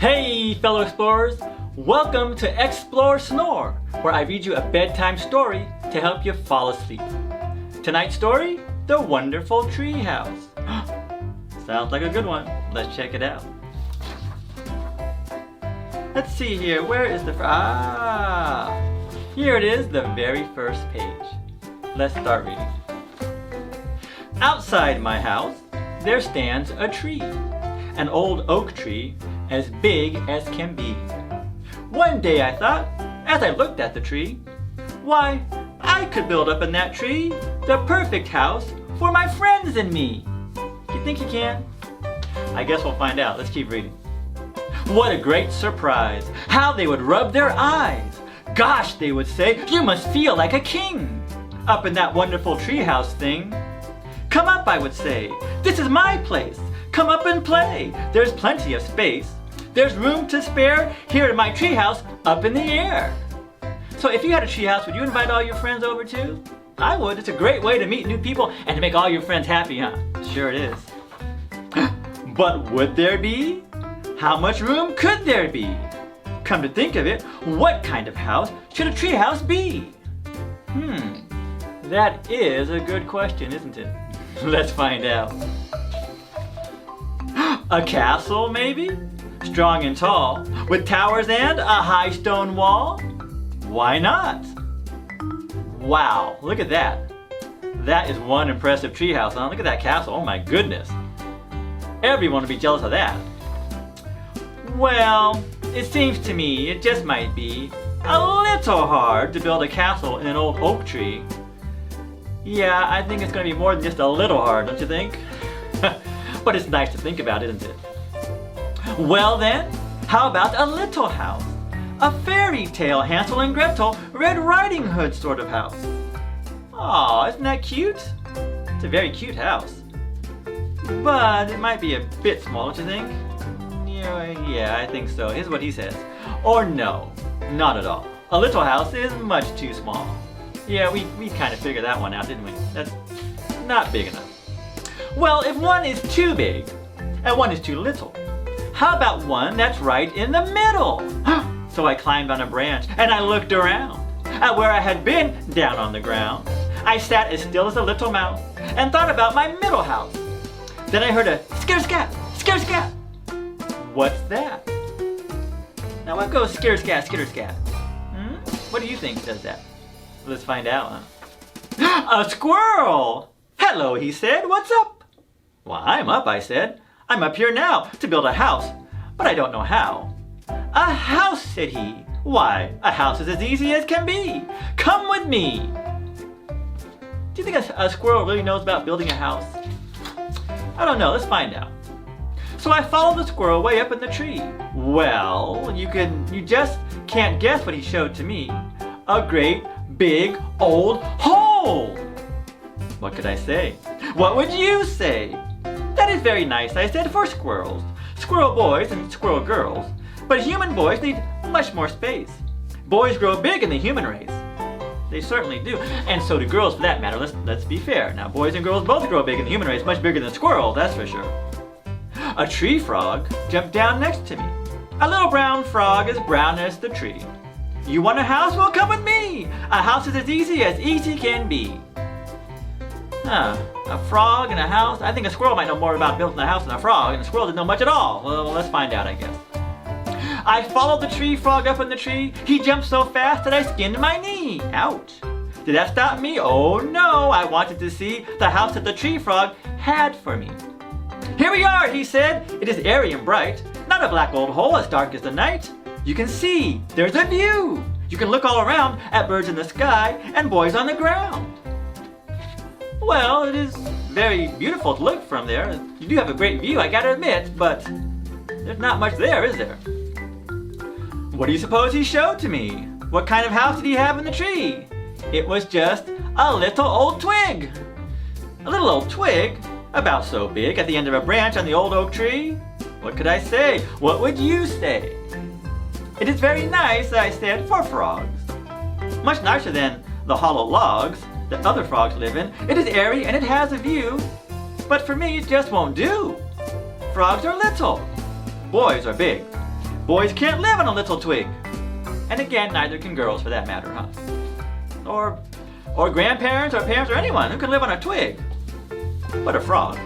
Hey fellow explorers, welcome to Xsploor Snore, where I read you a bedtime story to help you fall asleep. Tonight's story, The Wonderful Tree House. Sounds like a good one. Let's check it out. Let's see here, where is the here it is, the very first page. Let's start reading. Outside my house, there stands a tree, an old oak tree as big as can be. One day I thought, as I looked at the tree, why, I could build up in that tree the perfect house for my friends and me. You think you can? I guess we'll find out. Let's keep reading. What a great surprise! How they would rub their eyes! Gosh, they would say, you must feel like a king up in that wonderful treehouse thing. Come up, I would say. This is my place. Come up and play. There's plenty of space. There's room to spare here in my treehouse up in the air. So if you had a treehouse, would you invite all your friends over too? I would. It's a great way to meet new people and to make all your friends happy, huh? Sure it is. But would there be? How much room could there be? Come to think of it, what kind of house should a treehouse be? That is a good question, isn't it? Let's find out. A castle, maybe? Strong and tall, with towers and a high stone wall? Why not? Wow, look at that. That is one impressive treehouse, huh? Look at that castle, oh my goodness. Everyone would be jealous of that. Well, it seems to me it just might be a little hard to build a castle in an old oak tree. Yeah, I think it's going to be more than just a little hard, don't you think? But it's nice to think about, isn't it? Well then, how about a little house? A fairy tale Hansel and Gretel, Red Riding Hood sort of house. Aw, isn't that cute? It's a very cute house. But it might be a bit small, don't you think? Yeah, I think so. Here's what he says. Or no, not at all. A little house is much too small. Yeah, we kind of figured that one out, didn't we? That's not big enough. Well, if one is too big and one is too little, how about one that's right in the middle? So I climbed on a branch and I looked around at where I had been down on the ground. I sat as still as a little mouse and thought about my middle house. Then I heard a skitter-scat, skitter-scat. What's that? Now what goes skitter-scat, skitter-scat? What do you think does that? Let's find out, huh? A squirrel! Hello, he said. What's up? Well, I'm up, I said. I'm up here now to build a house, but I don't know how. A house, said he. Why, a house is as easy as can be. Come with me. Do you think a squirrel really knows about building a house? I don't know. Let's find out. So I followed the squirrel way up in the tree. Well, you just can't guess what he showed to me. A great, big, old hole. What could I say? What would you say? That is very nice, I said, for squirrels. Squirrel boys and squirrel girls. But human boys need much more space. Boys grow big in the human race. They certainly do. And so do girls for that matter. Let's be fair. Now, boys and girls both grow big in the human race, much bigger than squirrels, that's for sure. A tree frog jumped down next to me. A little brown frog as brown as the tree. You want a house? Well, come with me. A house is as easy can be. A frog and a house? I think a squirrel might know more about building a house than a frog, and a squirrel didn't know much at all. Well, let's find out, I guess. I followed the tree frog up in the tree. He jumped so fast that I skinned my knee. Ouch. Did that stop me? Oh no, I wanted to see the house that the tree frog had for me. Here we are, he said. It is airy and bright, not a black old hole as dark as the night. You can see, there's a view. You can look all around at birds in the sky and boys on the ground. Well, it is very beautiful to look from there. You do have a great view, I gotta admit, but there's not much there, is there? What do you suppose he showed to me? What kind of house did he have in the tree? It was just a little old twig. A little old twig, about so big, at the end of a branch on the old oak tree. What could I say? What would you say? It is very nice, I said, for frogs. Much nicer than the hollow logs that other frogs live in. It is airy and it has a view. But for me, it just won't do. Frogs are little. Boys are big. Boys can't live on a little twig. And again, neither can girls for that matter, huh? Or grandparents or parents or anyone who can live on a twig. But a frog.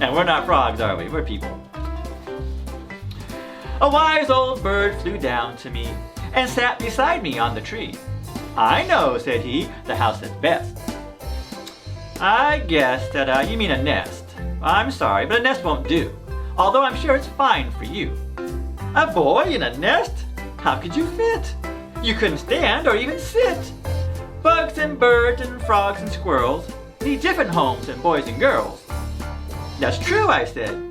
And we're not frogs, are we? We're people. A wise old bird flew down to me and sat beside me on the tree. I know, said he, the house is best. I guess that you mean a nest. I'm sorry, but a nest won't do, although I'm sure it's fine for you. A boy in a nest? How could you fit? You couldn't stand or even sit. Bugs and birds and frogs and squirrels need different homes than boys and girls. That's true, I said.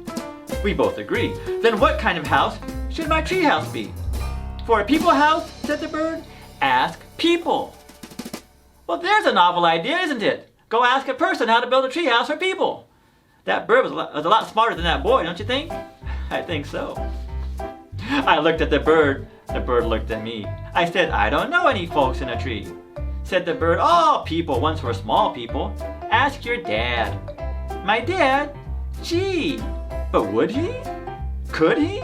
We both agree. Then what kind of house should my tree house be? For a people house, said the bird, ask people. Well, there's a novel idea, isn't it? Go ask a person how to build a tree house for people. That bird was a lot smarter than that boy, don't you think? I think so. I looked at the bird looked at me. I said, I don't know any folks in a tree. Said the bird, oh, people once were small people. Ask your dad. My dad? Gee, but would he? Could he?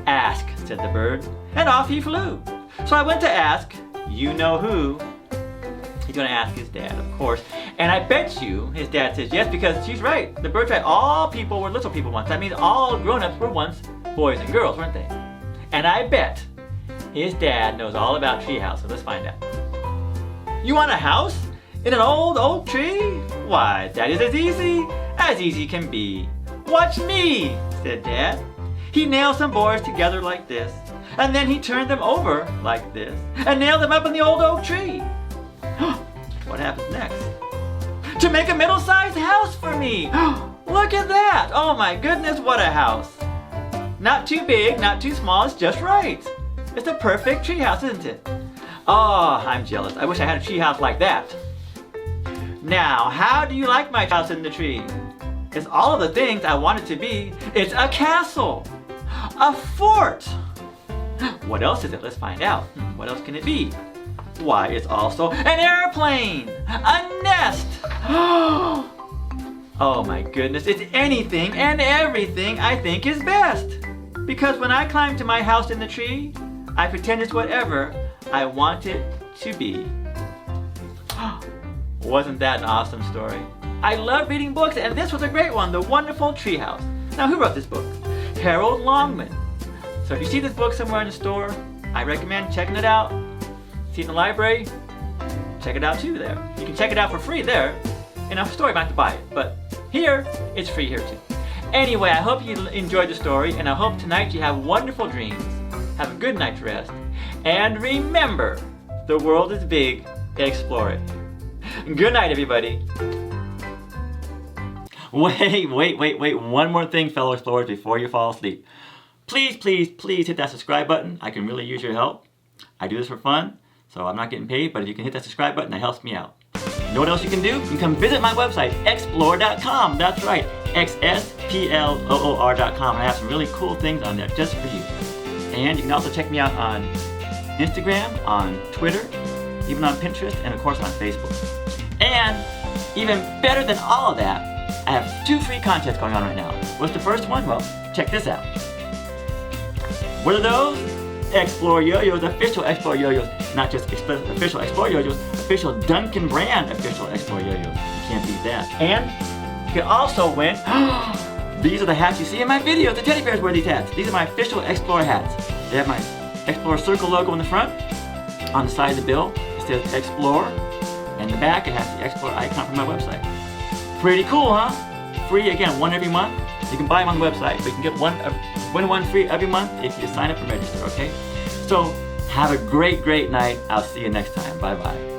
Ask, said the bird, and off he flew. So I went to ask, you know who. He's gonna ask his dad, of course. And I bet you his dad says yes, because she's right. The bird's right. All people were little people once. That means all grown-ups were once boys and girls, weren't they? And I bet his dad knows all about tree houses. Let's find out. You want a house in an old oak tree? Why, that is as easy can be. Watch me, said Dad. He nailed some boards together like this, and then he turned them over like this, and nailed them up in the old oak tree. What happens next? To make a middle-sized house for me. Look at that. Oh my goodness, what a house. Not too big, not too small, it's just right. It's a perfect tree house, isn't it? Oh, I'm jealous. I wish I had a tree house like that. Now, how do you like my house in the tree? It's all of the things I want it to be. It's a castle, a fort. What else is it? Let's find out. What else can it be? Why, it's also an airplane, a nest. Oh my goodness, it's anything and everything I think is best. Because when I climb to my house in the tree, I pretend it's whatever I want it to be. Wasn't that an awesome story? I love reading books, and this was a great one, The Wonderful Treehouse. Now, who wrote this book? Harold Longman. So if you see this book somewhere in the store, I recommend checking it out. See it in the library? Check it out too there. You can check it out for free there. In a store, you might have to buy it, but here, it's free here too. Anyway, I hope you enjoyed the story, and I hope tonight you have wonderful dreams. Have a good night's rest. And remember, the world is big, explore it. Good night, everybody. Wait, one more thing, fellow explorers, before you fall asleep. Please hit that subscribe button. I can really use your help. I do this for fun, so I'm not getting paid, but if you can hit that subscribe button, that helps me out. You know what else you can do? You can come visit my website, Xsploor.com. That's right, Xsploor.com. I have some really cool things on there just for you. And you can also check me out on Instagram, on Twitter, even on Pinterest, and of course on Facebook. And even better than all of that, I have 2 free contests going on right now. What's the first one? Well, check this out. What are those? Xsploor Yo-Yos, official Xsploor Yo-Yos. Not just official Xsploor Yo-Yos, official Duncan brand official Xsploor Yo-Yos. You can't beat that. And you can also win, these are the hats you see in my videos. The teddy bears wear these hats. These are my official Xsploor hats. They have my Xsploor circle logo in the front. On the side of the bill, it says Xsploor. And in the back, it has the Xsploor icon from my website. Pretty cool, huh? Free, again, one every month. You can buy them on the website, but you can get win one free every month if you sign up and register, okay? So, have a great night. I'll see you next time. Bye-bye.